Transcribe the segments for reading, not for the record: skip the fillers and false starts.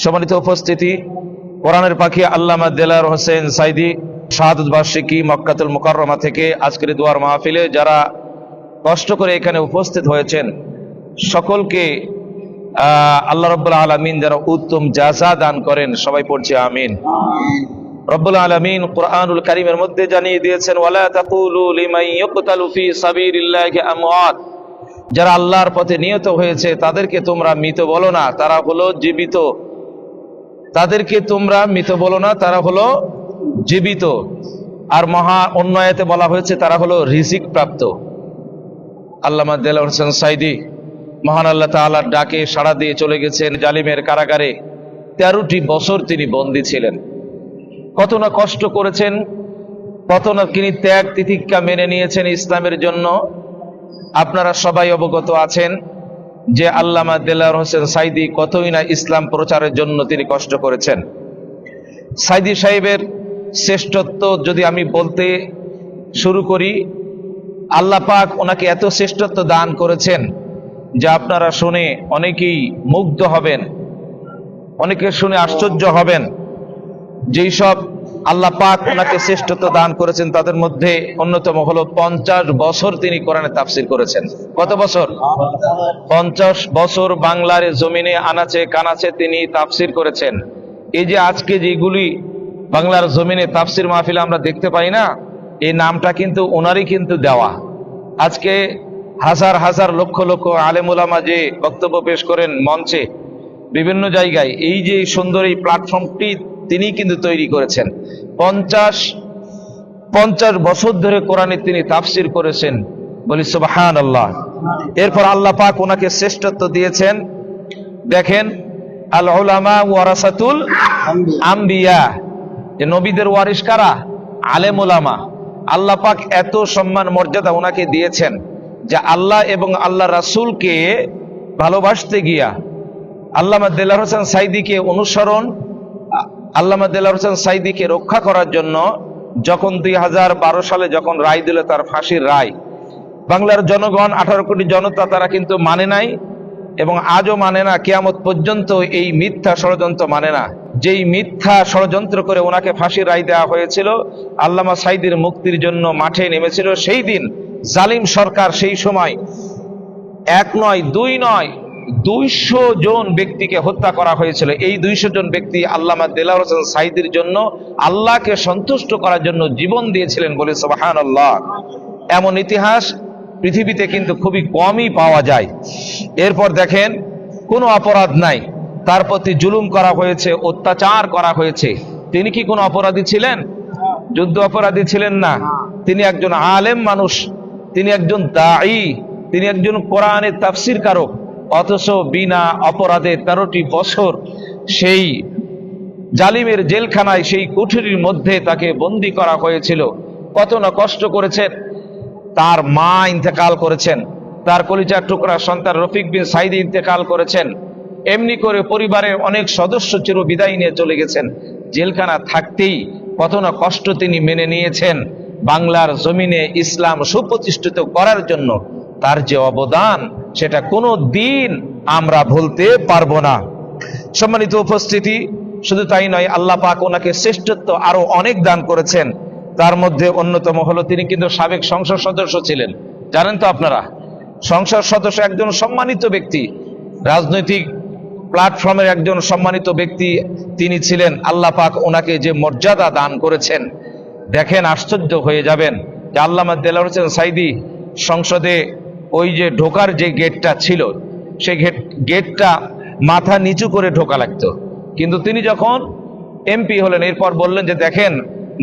সম্মানিত উপস্থিতি, কোরআনের পাখি আল্লামা দেলাওয়ার হোসেন সাইদী শাহাদাত বার্ষিকী মক্কাতুল মুকাররমা থেকে আজকের দোয়ার মাহফিলে যারা কষ্ট করে এখানে উপস্থিত হয়েছেন সকলকে আল্লাহ রাব্বুল আলামিন যারা উত্তম জাযা দান করেন, সবাই পড়ছি আমিন। রব্বুল আলামিন কুরআনুল কারীমের মধ্যে জানিয়ে দিয়েছেন, ওয়ালা তাকুলু লিমান ইয়ুকতালু ফি সাবিলিল্লাহি আমওয়াত, যারা আল্লাহর পথে নিহত হয়েছে তাদেরকে তোমরা মৃত বলো না, তারা হলো জীবিত। তাদেরকে তোমরা মৃত বলো না, তারা হলো জীবিত। আর মহা অন্য আয়াতে বলা হয়েছে তারা হলো রিজিক প্রাপ্ত। আল্লামা দেলাওয়ার হোসেন সাইদী মহান আল্লাহ তাআলার ডাকে সাড়া দিয়ে চলে গেছেন জালিমের কারাগারে। 13টি বছর তিনি বন্দী ছিলেন। কত না কষ্ট করেছেন, কত না তিনি ত্যাগ তিতিক্ষা মেনে নিয়েছেন ইসলামের জন্য। আপনারা সবাই অবগত আছেন যে আল্লামা দেলাওয়ার হোসেন সাইদী কতই না ইসলাম প্রচারের জন্য তিনি কষ্ট করেছেন। সাইদী সাহেবের শ্রেষ্ঠত্ব যদি আমি বলতে শুরু করি, আল্লাহ পাক ওনাকে এত শ্রেষ্ঠত্ব দান করেছেন যা আপনারা শুনে অনেকেই মুগ্ধ হবেন, অনেকে শুনে আশ্চর্য হবেন। যেই সব আল্লাহ পাক ওনাকে শ্রেষ্ঠত্ব দান করেছেন তাদের মধ্যে অন্যতম হলো 50 বছর তিনি কোরআনে তাফসীর করেছেন। কত বছর? 50 বছর বাংলার জমিনে আনাচে কানাচে তিনি তাফসীর করেছেন। এই যে আজকে যেগুলি বাংলার জমিনে তাফসীর মাহফিল আমরা দেখতে পাই না, এই নামটা কিন্তু ওনারই কিন্তু দেওয়া। আজকে হাজার হাজার লক্ষ লক্ষ আলেম উলামা যে বক্তব্য পেশ করেন মঞ্চে বিভিন্ন জায়গায়, এই যে সুন্দর এই প্ল্যাটফর্মটি তিনি কিন্তু তৈরি করেছেন। 50 বছর ধরে কোরআনে তিনি তাফসীর করেছেন, বলি সুবহানাল্লাহ। এরপর আল্লাহ পাক ওনাকে শ্রেষ্ঠত্ব দিয়েছেন। দেখেন, আল উলামা ওয়ারাসাতুল আম্বিয়া, যে নবীদের ওয়ারিস কারা? আলেম উলামা। আল্লাহ পাক এত সম্মান মর্যাদা ওনাকে দিয়েছেন যে আল্লাহ এবং আল্লাহ রাসূলকে ভালোবাসতে গিয়া আল্লামা দেলাওয়ার হোসেন সাইদীকে অনুসরণ, আল্লামা দেলাওয়ার হোসেন সাইদীকে রক্ষা করার জন্য যখন 2012 সালে যখন রায় দিল, তার ফাঁসির রায়, বাংলার জনগণ 18 কোটি জনতা তারা কিন্তু মানে নাই এবং আজও মানে না, কিয়ামত পর্যন্ত এই মিথ্যা ষড়যন্ত্র মানে না। যেই মিথ্যা ষড়যন্ত্র করে ওনাকে ফাঁসির রায় দেওয়া হয়েছিল, আল্লামা সাইদীর মুক্তির জন্য মাঠে নেমেছিল, সেই দিন জালিম সরকার সেই সময় 1 নয় 2 নয় 200 জন ব্যক্তিকে হত্যা করা হয়েছিল। এই 200 জন ব্যক্তি আল্লামা দেলাওয়ার হোসেন সাইদীর জন্য, আল্লাহকে সন্তুষ্ট করার জন্য জীবন দিয়েছিলেন, বলে সুবহানাল্লাহ। এমন ইতিহাস পৃথিবীতে কিন্তু খুবই কমই পাওয়া যায়। এরপর দেখেন, কোনো অপরাধ নাই, তার প্রতি জুলুম করা হয়েছে, অত্যাচার করা হয়েছে। তিনি কি কোনো অপরাধী ছিলেন? যুদ্ধ অপরাধী ছিলেন না। তিনি একজন আলেম মানুষ, তিনি একজন দাঈ, তিনি একজন কোরআনের তাফসীর কারক। অথচ বিনা অপরাধে 13টি বছর সেই জালিমের জেলখানায়, সেই কুঠুরির মধ্যে তাকে বন্দী করা হয়েছিল। কত না কষ্ট করেছেন। তার মা ইন্তেকাল করেছেন, তার কলিজার টুকরা সন্তান রফিক বিন সাইদী ইন্তেকাল করেছেন। এমনি করে পরিবারের অনেক সদস্য চির বিদায় নিয়ে চলে গেছেন। জেলখানা থাকতেই কত না কষ্ট তিনি মেনে নিয়েছেন বাংলার জমিনে ইসলাম সুপ্রতিষ্ঠিত করার জন্য। তার যে অবদান, সেটা কোনো দিন আমরা ভুলতে পারবো না। সম্মানিত উপস্থিতি, শুধু তাই নয়, আল্লাহ পাক ওনাকে শ্রেষ্ঠত্ব আরো অনেক দান করেছেন। তার মধ্যে অন্যতম হলো তিনি কিন্তু সাবেক সংসদ সদস্য ছিলেন। জানেন তো আপনারা, সংসদ সদস্য একজন সম্মানিত ব্যক্তি, রাজনৈতিক প্ল্যাটফর্মের একজন সম্মানিত ব্যক্তি তিনি ছিলেন। আল্লাহ পাক ওনাকে যে মর্যাদা দান করেছেন, দেখেন আশ্চর্য হয়ে যাবেন যে আল্লামা দেলাওয়ার হোসেন সাইদী সংসদে ওই যে ঢোকার যে গেটটা ছিল, সেই গেটটা মাথা নিচু করে ঢোকা লাগতো। কিন্তু তিনি যখন এমপি হলেন, এরপর বললেন যে দেখেন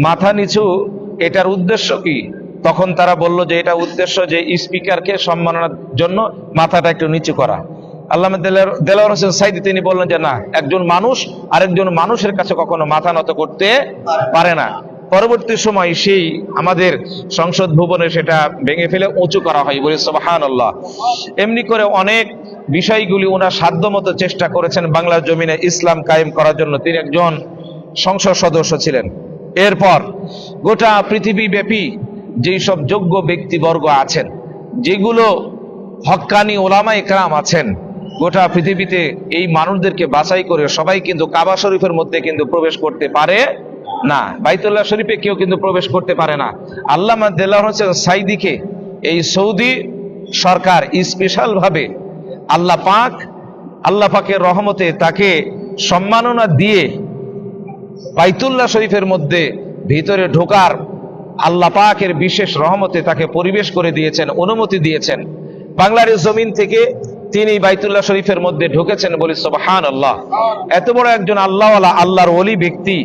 মাথা নিচু, এটার উদ্দেশ্য কি? তখন তারা বলল যে এটা উদ্দেশ্য যে স্পিকারকে সম্মাননার জন্য মাথাটা একটু নিচু করা। আল্লামা দেলাওয়ার হোসেন সাইদী তিনি বললেন যে না, একজন মানুষ আরেকজন মানুষের কাছে কখনো মাথা নত করতে পারে না। পরবর্তী সময় সেই আমাদের সংসদ ভবনে সেটা ভেঙে ফেলে উঁচু করা হয়, বলে সুবহানাল্লাহ। এমনি করে অনেক বিষয়গুলি ওনার সাধ্যমতো চেষ্টা করেছেন বাংলার জমিনে ইসলাম কায়েম করার জন্য। তিনি একজন সংসদ সদস্য ছিলেন। এরপর গোটা পৃথিবী ব্যাপী যেই সব যোগ্য ব্যক্তিবর্গ আছেন, যেগুলো হক্কানি ওলামা ইকরাম আছেন, গোটা পৃথিবীতে এই মানুষদেরকে বাছাই করে সবাই কিন্তু কাবা শরীফের মধ্যে কিন্তু প্রবেশ করতে পারে না, বাইতুল্লাহ শরীফে কেউ কিন্তু প্রবেশ করতে পারে না। আল্লামা দেলাওয়ার হোসেন সাইদিকে এই সৌদি সরকার স্পেশাল ভাবে আল্লাহ পাকের রহমতে তাকে সম্মাননা দিয়ে বাইতুল্লাহ শরীফের মধ্যে ভিতরে ঢোকার আল্লাহ পাকের বিশেষ রহমতে তাকে পরিবেশ করে দিয়েছেন, অনুমতি দিয়েছেন। বাংলার জমিন থেকে তিনি বাইতুল্লাহ শরীফের মধ্যে ঢুকেছেন, বলি সুবহানাল্লাহ। এত বড় একজন আল্লাহওয়ালা, আল্লাহর ওলি ব্যক্তি,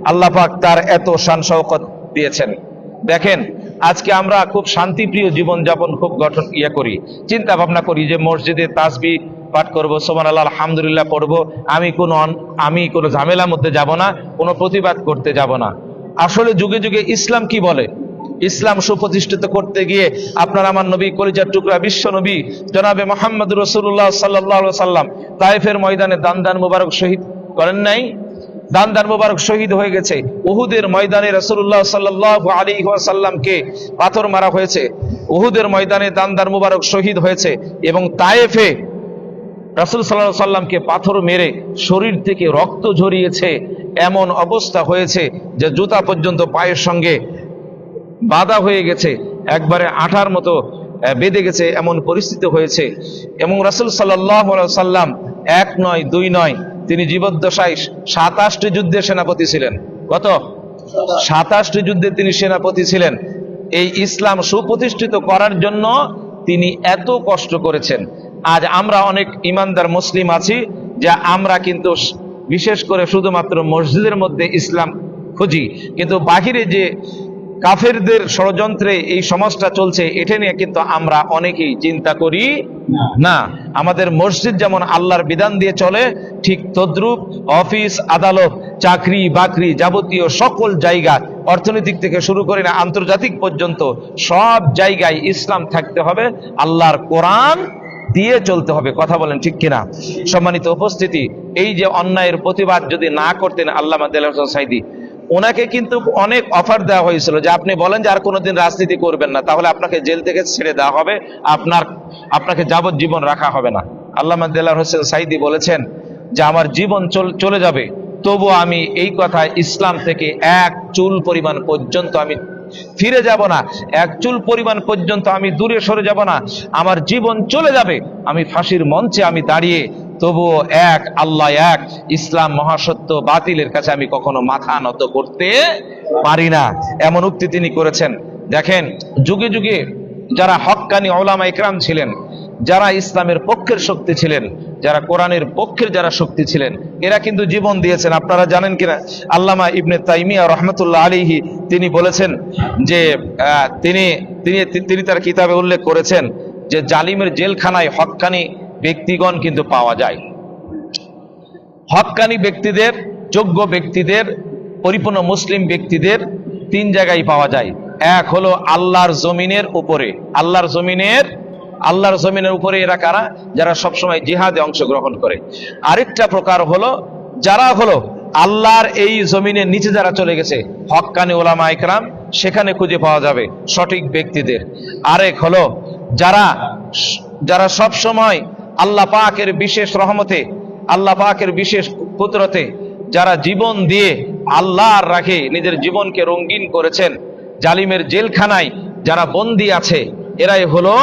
আল্লাহ পাক তার এত শান শওকত দিয়েছেন। দেখেন, আজকে আমরা খুব শান্তিপ্রিয় জীবনযাপন খুব গঠন করি, চিন্তা ভাবনা করি যে মসজিদে তাসবিহ পাঠ করবো, সুবহানাল্লাহ, আলহামদুলিল্লাহ পড়বো, আমি কোনো ঝামেলার মধ্যে যাব না, কোনো প্রতিবাদ করতে যাব না। আসলে যুগে যুগে ইসলাম কি বলে? ইসলাম সুপ্রতিষ্ঠিত করতে গিয়ে আপনার আমার নবী, কলিজার টুকরা বিশ্ব নবী জনাবে মুহাম্মদ রাসূলুল্লাহ সাল্লাল্লাহু আলাইহি ওয়াসাল্লাম তায়েফের ময়দানে দান মুবারক শহীদ করেন নাই? দান মুবারক শহীদ হয়ে গেছে। উহুদের ময়দানে রাসূলুল্লাহ সাল্লাল্লাহু আলাইহি ওয়াসাল্লামকে পাথর মারা হয়েছে। উহুদের ময়দানে দান মুবারক শহীদ হয়েছে এবং তায়েফে রাসূল সাল্লাল্লাহু আলাইহি ওয়াসাল্লামকে পাথর মেরে শরীর থেকে রক্ত ঝরিয়েছে। এমন অবস্থা হয়েছে যে জুতা পর্যন্ত পায়ের সঙ্গে বাধা হয়ে গেছে, একবারে আঠার মতো বেঁধে গেছে, এমন পরিস্থিতি হয়েছে। এবং রাসূল সাল্লাল্লাহু আলাইহি ওয়াসাল্লাম এক নয় দুই নয়, তিনি জীবদ্দশায় 27টি যুদ্ধের সেনাপতি ছিলেন। কত? 27টি যুদ্ধে তিনি সেনাপতি ছিলেন। এই ইসলাম সুপ্রতিষ্ঠিত করার জন্য তিনি এত কষ্ট করেছেন। আজ আমরা অনেক ইমানদার মুসলিম আছি যে আমরা কিন্তু বিশেষ করে শুধুমাত্র মসজিদের মধ্যে ইসলাম খুঁজি, কিন্তু বাহিরে যে কাফেরদের ষড়যন্ত্রে এই সমাজটা চলছে, এটা নিয়ে কিন্তু আমরা অনেকেই চিন্তা করি না। আমাদের মসজিদ যেমন আল্লাহর বিধান দিয়ে চলে, ঠিক তদ্রূপ অফিস, আদালত, চাকরি বাকরি, যাবতীয় সকল জায়গা, অর্থনৈতিক থেকে শুরু করে না আন্তর্জাতিক পর্যন্ত সব জায়গায় ইসলাম থাকতে হবে, আল্লাহর কোরআন দিয়ে চলতে হবে। কথা বলেন ঠিক কিনা? সম্মানিত উপস্থিতি, এই যে অন্যায়ের প্রতিবাদ যদি না করতেন আল্লামা দেলাওয়ার হোসেন সাইদী, ওনাকে কিন্তু অনেক অফার দেওয়া হয়েছিল যে আপনি বলেন যে আর কোনোদিন রাজনীতি করবেন না, তাহলে আপনাকে জেল থেকে ছেড়ে দেওয়া হবে, আপনাকে যাবজ্জীবন রাখা হবে না। আল্লামা দেলাওয়ার হোসেন সাইদী বলেছেন যে আমার জীবন চলে যাবে, তবু আমি এই কথা ইসলাম থেকে এক চুল পরিমাণ পর্যন্ত আমি ফিরে যাব না, এক চুল পরিমাণ পর্যন্ত আমি দূরে সরে যাব না। আমার জীবন চলে যাবে, আমি ফাঁসির মঞ্চে আমি দাঁড়িয়ে তবুও এক আল্লাহ এক, ইসলাম মহাসত্য, বাতিলের কাছে আমি কখনো মাথা নত করতে পারি না, এমন উক্তি তিনি করেছেন। দেখেন, যুগে যুগে যারা হক্কানি উলামা ইকরাম ছিলেন, যারা ইসলামের পক্ষের শক্তি ছিলেন, যারা কোরআনের পক্ষের যারা শক্তি ছিলেন, এরা কিন্তু জীবন দিয়েছেন। আপনারা জানেন কিনা, আল্লামা ইবনে তাইমিয়া রহমতুল্লাহ আলাইহি তিনি বলেছেন যে তিনি তার কিতাবে উল্লেখ করেছেন যে জালিমের জেলখানায় হক্কানি ব্যক্তিগণ কিন্তু পাওয়া যায়। হক্কানি ব্যক্তিদের, যোগ্য ব্যক্তিদের, পরিপূর্ণ মুসলিম ব্যক্তিদের তিন জায়গায় পাওয়া যায়। এক হলো আল্লাহর জমিনের উপরে, আল্লাহর জমিনের উপরে এরা কারা? যারা সবসময় জিহাদে অংশগ্রহণ করে। আরেকটা প্রকার হলো যারা হলো আল্লাহর এই জমিনের নিচে যারা চলে গেছে, হক্কানি উলামা ইকরাম, সেখানে খুঁজে পাওয়া যাবে সঠিক ব্যক্তিদের। আরেক হলো যারা সব সময় আল্লাহ পাকের বিশেষ রহমতে, আল্লাহ পাকের বিশেষ কুদরতে যারা জীবন দিয়ে আল্লাহর রাখে নিজের জীবনকে রঙিন করেছেন, জালিমের জেলখানায় যারা বন্দী আছে, এরাই হলো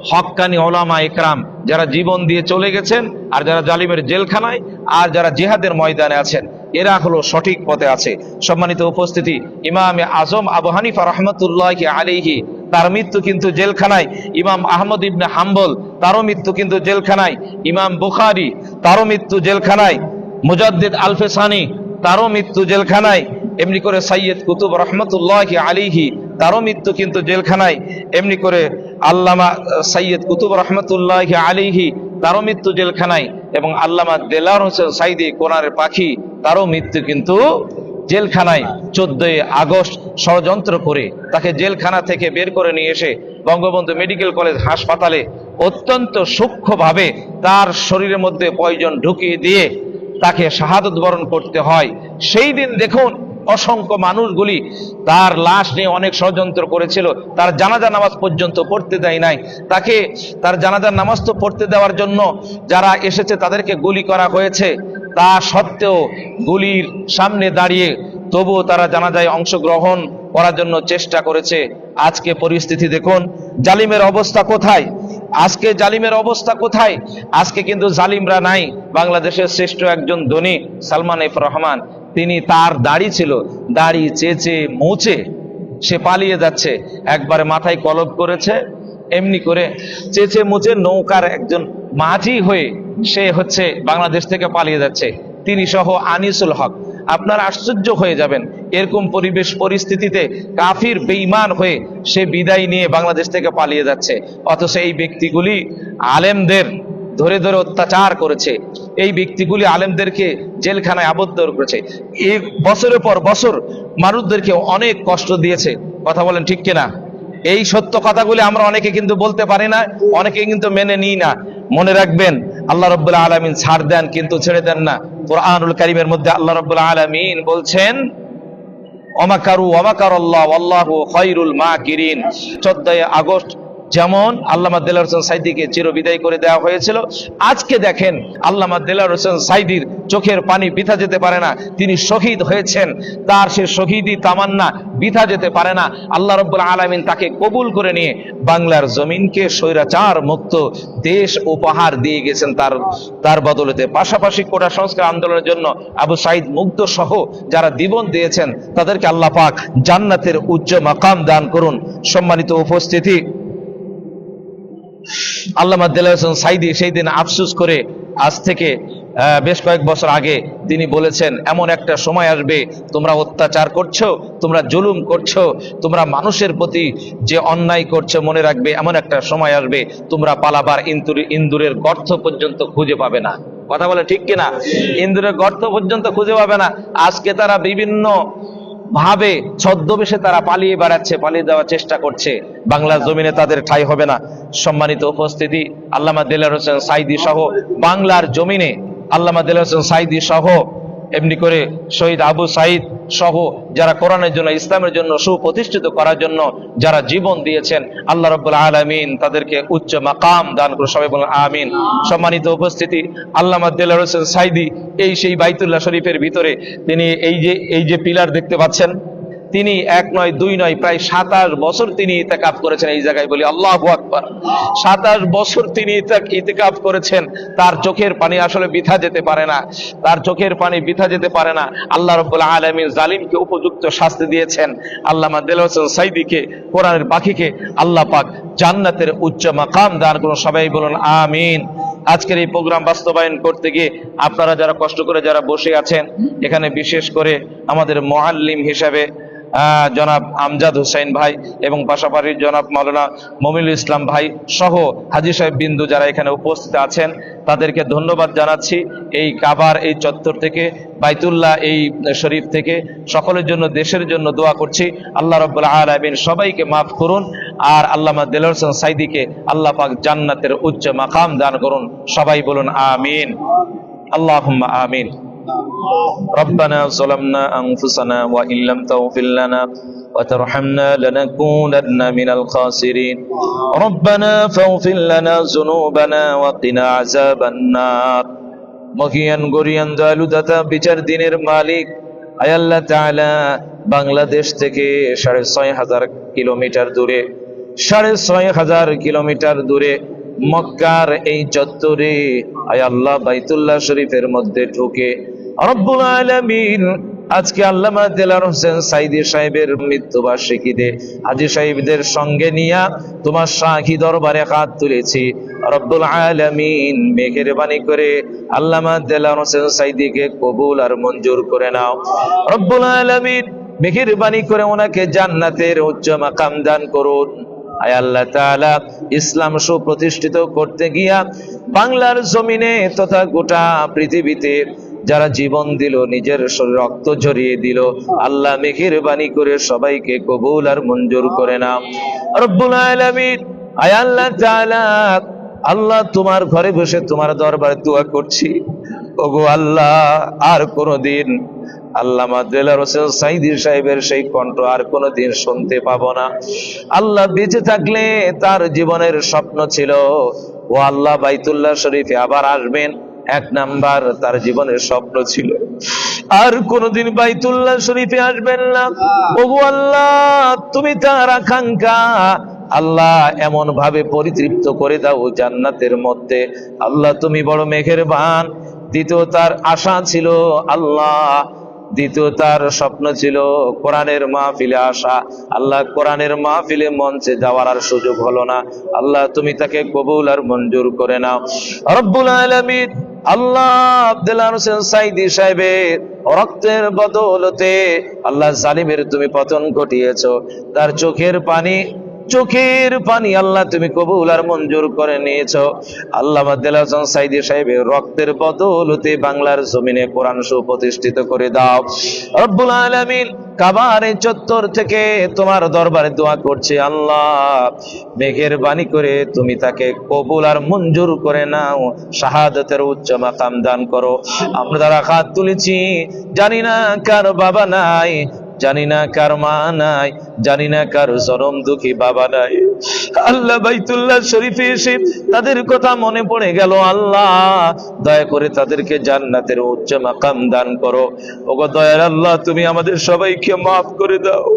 হক্কানি উলামা ইকরাম, যারা জীবন দিয়ে চলে গেছেন, আর যারা জালিমের জেলখানায় আর যারা জিহাদের ময়দানে আছেন, এরা হলো সঠিক পথে আছে। সম্মানিত উপস্থিতি, ইমামে আজম আবু হানিফা রাহমাতুল্লাহি আলাইহি তার মৃত্যু কিন্তু জেলখানায়। ইমাম আহমদ ইবনে হাম্বল, তারও মৃত্যু কিন্তু জেলখানায়। ইমাম বুখারী, তারও মৃত্যু জেলখানায়। মুজাদ্দিদ আল-ফিসানি, তারও মৃত্যু জেলখানায়। এমনি করে সাইয়্যিদ কুতুব রহমতুল্লাহি আলাইহি, তারও মৃত্যু কিন্তু জেলখানায়। এমনি করে আল্লামা সাইয়্যিদ কুতুব রহমতুল্লাহি আলাইহি, তারও মৃত্যু জেলখানায়। এবং আল্লামা দেলাওয়ার হোসেন সাইদী, কোরআনের পাখি, তারও মৃত্যু কিন্তু জেলখানায়। 14 আগস্ট ষড়যন্ত্র করে তাকে জেলখানা থেকে বের করে নিয়ে এসে বঙ্গবন্ধু মেডিকেল কলেজ হাসপাতালে অত্যন্ত সূক্ষ্মভাবে তার শরীরের মধ্যে পয়জন ঢুকিয়ে দিয়ে তাকে শাহাদত বরণ করতে হয়। সেই দিন দেখুন অসংখ্য মানুষগুলি তার লাশ নিয়ে অনেক ষড়যন্ত্র করেছিল, তার জানাজা নামাজ পর্যন্ত পড়তে দেয় নাই, তাকে তার জানাজার নামাজ তো পড়তে দেওয়ার জন্য যারা এসেছে তাদেরকে গুলি করা হয়েছে, তা সত্ত্বেও গুলির সামনে দাঁড়িয়ে তবুও তারা জানাজায় অংশগ্রহণ করার জন্য চেষ্টা করেছে। আজকে পরিস্থিতি দেখুন, জালিমের অবস্থা কোথায়, আজকে জালিমের অবস্থা কোথায়। আজকে কিন্তু জালিমরা নাই। বাংলাদেশের শ্রেষ্ঠ একজন ধনী সালমান এফ রহমান, তিনি তার দাড়ি ছিল, দাড়ি চেঁচে মুছে সে পালিয়ে যাচ্ছে। একবারে মাথায় কলপ করেছে, এমনি করে চেঁচে মুছে নৌকার একজন মাঝি হয়ে সে হচ্ছে বাংলাদেশ থেকে পালিয়ে যাচ্ছে, তিনি সহ আনিসুল হক। আপনার আশ্চর্য হয়ে যাবেন, এরকম পরিবেশ পরিস্থিতিতে কাফির বেঈমান হয়ে সে বিদায় নিয়ে বাংলাদেশ থেকে পালিয়ে যাচ্ছে, অথচ এই ব্যক্তিগুলি আলেমদের ধরে ধরে অত্যাচার করেছে, এই ব্যক্তিগুলি আলেমদেরকে জেলখানায় আবদ্ধ করেছে, এই বছরের পর বছর মানুষদেরকে অনেক কষ্ট দিয়েছে। কথা বলেন ঠিক কিনা? এই সত্য কথাগুলি আমরা অনেকে কিন্তু বলতে পারি না, অনেকে কিন্তু মেনে নিই না। মনে রাখবেন, আল্লাহ রাব্বুল আলামিন ছাড় দেন কিন্তু ছেড়ে দেন না। কুরআনুল কারীমের মধ্যে আল্লাহ রাব্বুল আলামিন বলছেন, ওয়ামাকারু ওয়ামাকারাল্লাহু ওয়াল্লাহু খায়রুল মাকিরিন। 14 আগস্ট যেমন আল্লামা দেলাওয়ার হোসেন সাঈদীকে চিরবিদায় করে দেওয়া হয়েছিল, আজকে দেখেন আল্লামা দেলাওয়ার হোসেন সাঈদীর চোখের পানি বৃথা যেতে পারে না, তিনি শহীদ হয়েছেন, তার সে শহীদি তামান্না বৃথা যেতে পারে না। আল্লাহ রাব্বুল আলামিন তাকে কবুল করে নিয়ে বাংলার জমিনকে স্বৈরাচার মুক্ত দেশ উপহার দিয়ে গেছেন তার বদলতে। পাশাপাশি কোটা সংস্কার আন্দোলনের জন্য আবু সাঈদ মুগ্ধ সহ যারা জীবন দিয়েছেন তাদেরকে আল্লাহ পাক জান্নাতের উচ্চ মাকাম দান করুন। সম্মানিত উপস্থিতি, আল্লামা দেলাওয়ার হোসেন সাঈদী সেই দিন আফসোস করে আজ থেকে বেশ কয়েক বছর আগে তিনি বলেছেন, এমন একটা সময় আসবে তোমরা অত্যাচার করছো, তোমরা জুলুম করছো, তোমরা মানুষের প্রতি যে অন্যায় করছো, মনে রাখবে এমন একটা সময় আসবে তোমরা পালাবার ইন্দুরের গর্ত পর্যন্ত খুঁজে পাবে না। কথা বলে ঠিক কিনা? ইন্দুরের গর্ত পর্যন্ত খুঁজে পাবে না। আজকে তারা বিভিন্ন ভাবে ছদ্মবেশে তারা পালিয়ে বেড়াচ্ছে, পালিয়ে দেওয়ার চেষ্টা করছে, বাংলার জমিনে তাদের ঠাঁই হবে না। সম্মানিত উপস্থিতি, আল্লামা দেলাওয়ার হোসেন সাঈদী সহ বাংলার জমিনে আল্লামা দেলাওয়ার হোসেন সাঈদী সহ এমনি করে শহীদ আবু সাঈদ সহ যারা কোরআনের জন্য ইসলামের জন্য সুপ্রতিষ্ঠিত করার জন্য যারা জীবন দিয়েছেন, আল্লাহ রাব্বুল আলামিন তাদেরকে উচ্চ মাকাম দান করুন। সবাই বলুন আমিন। সম্মানিত উপস্থিতি, আল্লামা দেলাওয়ার হোসেন সাঈদী এই সেই বাইতুল্লাহ শরীফের ভিতরে তিনি এই যে পিলার দেখতে পাচ্ছেন, তিনি 1 নয় 2 নয় প্রায় 27 বছর তিনি ইতিকাফ করেছেন এই জায়গায়। বলি আল্লাহু আকবার। 27 বছর তিনি ইতিকাফ করেছেন। তার চোখের পানি আসলে বৃথা যেতে পারে না, তার চোখের পানি বৃথা যেতে পারে না। আল্লাহ রাব্বুল আলামিন জালিমকে উপযুক্ত শাস্তি দিয়েছেন। আল্লামা দেলাওয়ার হোসেন সাঈদীকে, কোরআনের পাখিকে আল্লাহ পাক জান্নাতের উচ্চ মাকাম দান করুন। সবাই বলুন আমিন। আজকের এই প্রোগ্রাম বাস্তবায়ন করতে গিয়ে আপনারা যারা কষ্ট করে যারা বসে আছেন এখানে, বিশেষ করে আমাদের মুআল্লিম হিসাবে জনাব আমজাদ হোসেন ভাই এবং পাশাপাশি জনাব মাওলানা মমিনুল ইসলাম ভাই সহ হাজী সাহেব বিন্দু যারা এখানে উপস্থিত আছেন, তাদেরকে ধন্যবাদ জানাচ্ছি। এই কাবার এই চত্বর থেকে, বাইতুল্লাহ এই শরীফ থেকে সকলের জন্য, দেশের জন্য দোয়া করছি। আল্লাহ রাব্বুল আলামিন সবাইকে মাফ করুন, আর আল্লামা দেলাওয়ার হোসেন সাঈদীকে আল্লাহ পাক জান্নাতের উচ্চ মাকাম দান করুন। সবাই বলুন আমিন। আল্লাহুম্মা আমিন। ربنا ظلمنا أنفسنا وإن لم تغفر لنا وترحمنا لنكونن من الخاسرين ربنا فاغفر لنا ذنوبنا وقنا عذاب النار। মহিয়ান গরিয়ান দয়ালু দাতা বিচার দিনের মালিক আয় আল্লাহ তাআলা, বাংলাদেশ থেকে 6,500 কিলোমিটার দূরে, 6,500 কিলোমিটার দূরে মক্কার এই চত্বরে আয় আল্লাহ বাইতুল্লাহ শরীফের মধ্যে ঢুকে রব্বুল আলামিন আজকে আল্লামা দেলাওয়ার হোসেন সাঈদী সাহেবের মৃত্যুবার্ষিকীতে হাজী সাহেবদের সঙ্গে নিয়ে তোমার শাহী দরবারে হাত তুলেছি। রব্বুল আলামিন মেহেরবানি করে আল্লামা দেলাওয়ার হোসেন সাঈদীকে কবুল আর মঞ্জুর করে নাও। রব্বুল আলামিন মেহেরবানি করে ওনাকে জান্নাতের উচ্চ মাকাম দান করুন। আয় আল্লাহ তাআলা, ইসলাম সুপ্রতিষ্ঠিত করতে গিয়া বাংলার জমিনে তথা গোটা পৃথিবীতে যারা জীবন দিল, নিজের রক্ত ঝরিয়ে দিল, আল্লাহ মেহেরবানি করে সবাইকে কবুল আর মঞ্জুর করে নাও। রব্বুল আলামিন আয় আল্লাহ তাআলা, আল্লাহ তোমার ঘরে বসে তোমার দরবারে দোয়া করছি, ওগো আল্লাহ, আর কোনদিন আল্লামা দেলাওয়ার হোসেন সাঈদী সাহেবের সেই কণ্ঠ আর কোনদিন শুনতে পাবো না। আল্লাহ বেঁচে থাকলে তার জীবনের স্বপ্ন ছিল ও আল্লাহ বাইতুল্লাহ শরীফে আবার আসবেন, এক নাম্বার তার জীবনের স্বপ্ন ছিল। আর কোনদিন বাইতুল্লাহ শরীফে আসবেন না। ওগো আল্লাহ, তুমি তার আকাঙ্ক্ষা আল্লাহ এমন ভাবে পরিতৃপ্ত করে দাও জান্নাতের মধ্যে। আল্লাহ তুমি বড় মেহেরবান। দ্বিতীয় তার আশা ছিল আল্লাহ, দ্বিতীয় তার স্বপ্ন ছিল কোরআনের মাহফিলে আসা। আল্লাহ কোরআনের মাহফিলে মঞ্চে যাওয়ার আর সুযোগ হলো না। আল্লাহ তুমি তাকে কবুল আর মঞ্জুর করে নাও রব্বুল আলামিন। আল্লাহ দেলাওয়ার হোসেন সাঈদী সাহেবের রক্তের বদৌলতে আল্লাহ জালিমের তুমি পতন ঘটিয়েছো। তার চোখের পানি আল্লাহ তুমি কবুল আর মঞ্জুর করে নিয়েছো। আল্লামা দেলাওয়ার হোসেন সাঈদী সাহেবের রক্তের বদৌলতে বাংলার জমিনে কোরআন সুপ্রতিষ্ঠিত করে দাও রব্বুল আলামিন। কাবার চত্বর থেকে তোমার দরবারে দোয়া করছি আল্লাহ, মেহেরবানি করে তুমি তাকে কবুল আর মঞ্জুর করে নাও, শাহাদাতের উচ্চ মাকাম দান করো। আমরা যারা হাত তুলেছি, জানি না কার বাবা নাই, জানি না কার মা নাই, জানি না কার জনম দুঃখী বাবা নাই। আল্লাহ বাইতুল্লাহ শরীফে এসে তাদের কথা মনে পড়ে গেল। আল্লাহ দয়া করে তাদেরকে জান্নাতের উচ্চ মাকাম দান করো। ওগো দয়ার আল্লাহ, তুমি আমাদের সবাইকে মাফ করে দাও।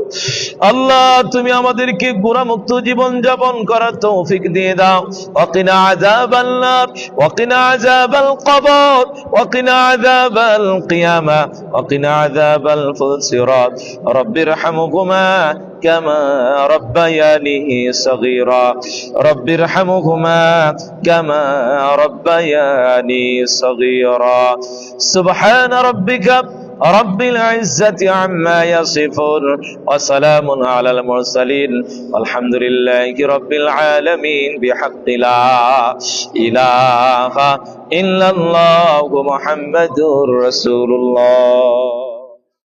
আল্লাহ তুমি আমাদেরকে গুনাহমুক্ত জীবন যাপন করার তৌফিক দিয়ে দাও। ওয়াকিনা আযাবান নার, ওয়াকিনা আযাবাল কবর, ওয়াকিনা আযাবাল কিয়ামা, ওয়াকিনা আযাবাল ফুলসিরাত। রব্বিরহামহুমা কামা রব্বায়ানি সগীরা, রব্বিরহামহুমা কামা রব্বায়ানি সগীরা। সুবহান রাব্বিকা রব্বিল ইজ্জাতি আম্মা ইয়াসিফুন ওয়া সালামুন আলাল মুরসালিন আলহামদুলিল্লাহি রাব্বিল আলামিন বিহাক্কি লা ইলাহা ইল্লাল্লাহু মুহাম্মাদুর রাসূলুল্লাহ।